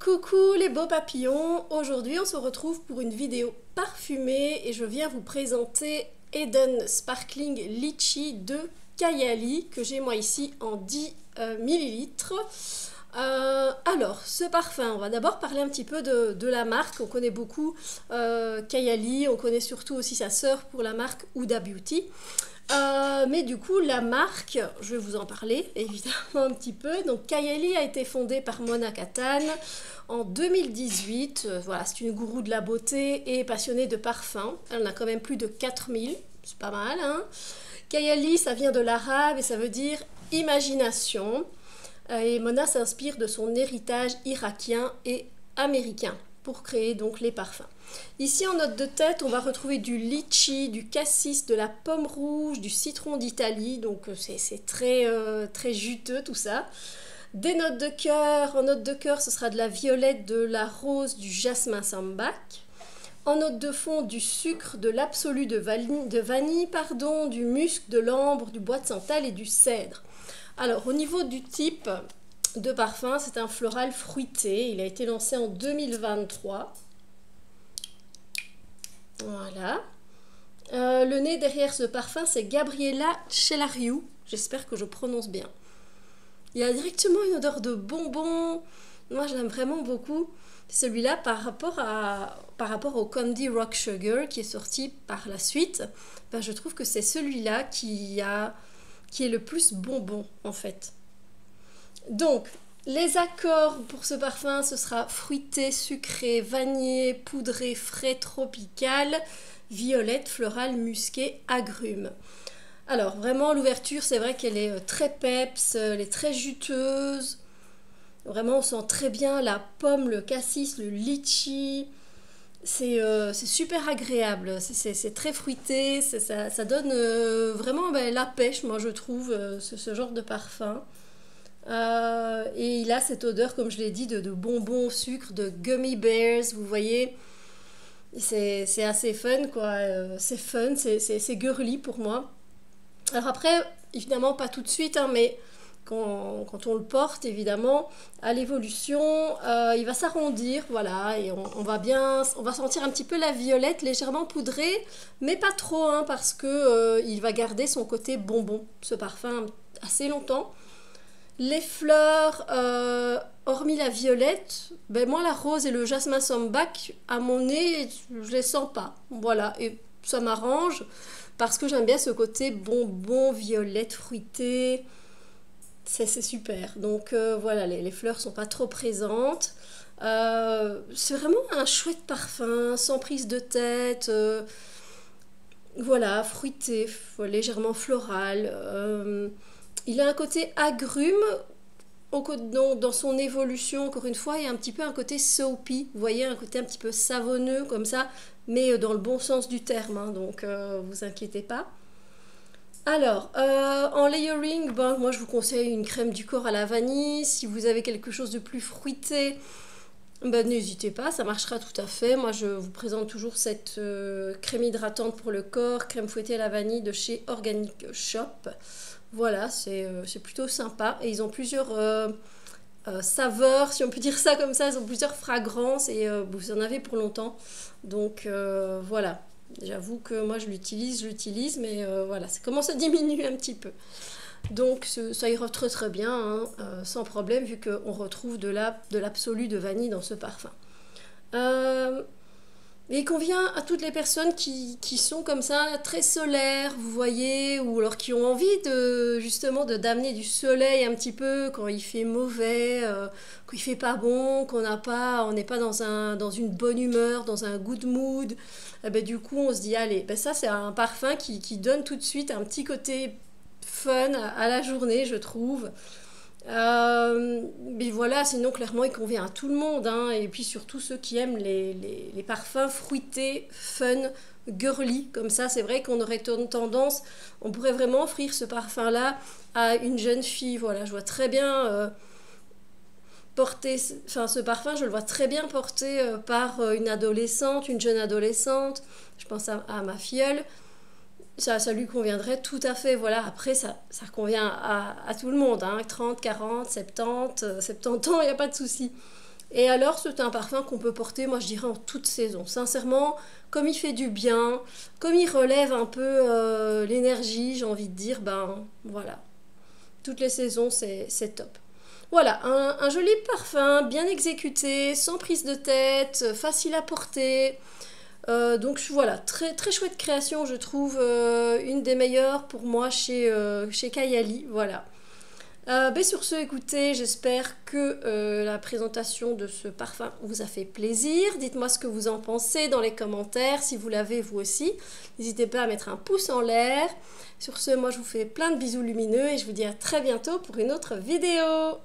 Coucou les beaux papillons, aujourd'hui on se retrouve pour une vidéo parfumée et je viens vous présenter Eden Sparkling Litchi de Kayali que j'ai moi ici en 10 millilitres. Alors, ce parfum, on va d'abord parler un petit peu de la marque. On connaît beaucoup Kayali, on connaît surtout aussi sa sœur pour la marque Huda Beauty. Mais du coup, la marque, je vais vous en parler évidemment un petit peu. Donc, Kayali a été fondée par Mona Kattan en 2018. Voilà, c'est une gourou de la beauté et passionnée de parfums. Elle en a quand même plus de 4000, c'est pas mal, hein. Kayali, ça vient de l'arabe et ça veut dire imagination. Et Mona s'inspire de son héritage irakien et américain pour créer donc les parfums. Ici en note de tête, on va retrouver du litchi, du cassis, de la pomme rouge, du citron d'Italie, donc c'est très juteux tout ça. Des notes de cœur, en note de cœur ce sera de la violette, de la rose, du jasmin sambac. En note de fond, du sucre, de l'absolu de vanille, du musc, de l'ambre, du bois de santal et du cèdre. Alors, au niveau du type de parfum, c'est un floral fruité. Il a été lancé en 2023. Voilà. Le nez derrière ce parfum, c'est Gabriella Chelariou. J'espère que je prononce bien. Il y a directement une odeur de bonbon. Moi, je l'aime vraiment beaucoup. Celui-là, par rapport au Candy Rock Sugar qui est sorti par la suite, ben, je trouve que c'est celui-là qui est le plus bonbon en fait. Donc, les accords pour ce parfum, ce sera fruité, sucré, vanillé, poudré, frais, tropical, violette, floral, musqué, agrumes. Alors, vraiment, l'ouverture, c'est vrai qu'elle est très peps, elle est très juteuse. Vraiment, on sent très bien la pomme, le cassis, le litchi. C'est super agréable, c'est très fruité, ça donne vraiment la pêche, moi je trouve, ce genre de parfum. Et il a cette odeur, comme je l'ai dit, de bonbons au sucre, de gummy bears, vous voyez. C'est assez fun, quoi. C'est fun, c'est girly pour moi. Alors après, évidemment, pas tout de suite, hein, mais quand on le porte, évidemment, à l'évolution, il va s'arrondir, voilà, et on va sentir un petit peu la violette légèrement poudrée, mais pas trop, hein, parce que il va garder son côté bonbon, ce parfum, assez longtemps. Les fleurs, hormis la violette, ben moi la rose et le jasmin sambac, à mon nez, je les sens pas, voilà, et ça m'arrange, parce que j'aime bien ce côté bonbon, violette, fruité. C'est super. Donc voilà, les fleurs sont pas trop présentes. C'est vraiment un chouette parfum, sans prise de tête. Voilà, fruité, légèrement floral. Il a un côté agrume dans son évolution, encore une fois, il y a un petit peu un côté soapy. Vous voyez, un côté un petit peu savonneux comme ça, mais dans le bon sens du terme. Hein, donc vous inquiétez pas. Alors, en layering, ben, moi je vous conseille une crème du corps à la vanille. Si vous avez quelque chose de plus fruité, ben, n'hésitez pas, ça marchera tout à fait. Moi je vous présente toujours cette crème hydratante pour le corps, crème fouettée à la vanille de chez Organic Shop. Voilà, c'est plutôt sympa. Et ils ont plusieurs saveurs, si on peut dire ça comme ça. Ils ont plusieurs fragrances et vous en avez pour longtemps. Donc voilà. J'avoue que moi je l'utilise, mais voilà, ça commence à diminuer un petit peu. Donc ça ira très très bien, hein, sans problème, vu qu'on retrouve de l'absolu de vanille dans ce parfum. Et il convient à toutes les personnes qui sont comme ça, très solaires, vous voyez, ou alors qui ont envie justement d'amener du soleil un petit peu quand il fait mauvais, quand il fait pas bon, on n'est pas dans une bonne humeur, dans un good mood. Et ben, du coup, on se dit, allez, ben, ça c'est un parfum qui donne tout de suite un petit côté fun à la journée, je trouve. Mais voilà, sinon clairement il convient à tout le monde, hein, et puis surtout ceux qui aiment les parfums fruités, fun, girly, comme ça c'est vrai qu'on aurait tendance, on pourrait vraiment offrir ce parfum là à une jeune fille, voilà, je vois très bien porter, enfin ce parfum je le vois très bien porté par une adolescente, une jeune adolescente, je pense à ma filleule. Ça lui conviendrait tout à fait. Voilà, après, ça convient à tout le monde, hein, 30, 40, 70, 70 ans, il n'y a pas de souci. Et alors, c'est un parfum qu'on peut porter, moi je dirais, en toute saison. Sincèrement, comme il fait du bien, comme il relève un peu l'énergie, j'ai envie de dire, ben voilà. Toutes les saisons, c'est top. Voilà, un joli parfum, bien exécuté, sans prise de tête, facile à porter. Donc voilà, très, très chouette création, je trouve, une des meilleures pour moi chez Kayali. Voilà. Ben sur ce, écoutez, j'espère que la présentation de ce parfum vous a fait plaisir. Dites-moi ce que vous en pensez dans les commentaires, si vous l'avez vous aussi. N'hésitez pas à mettre un pouce en l'air. Sur ce, moi je vous fais plein de bisous lumineux et je vous dis à très bientôt pour une autre vidéo.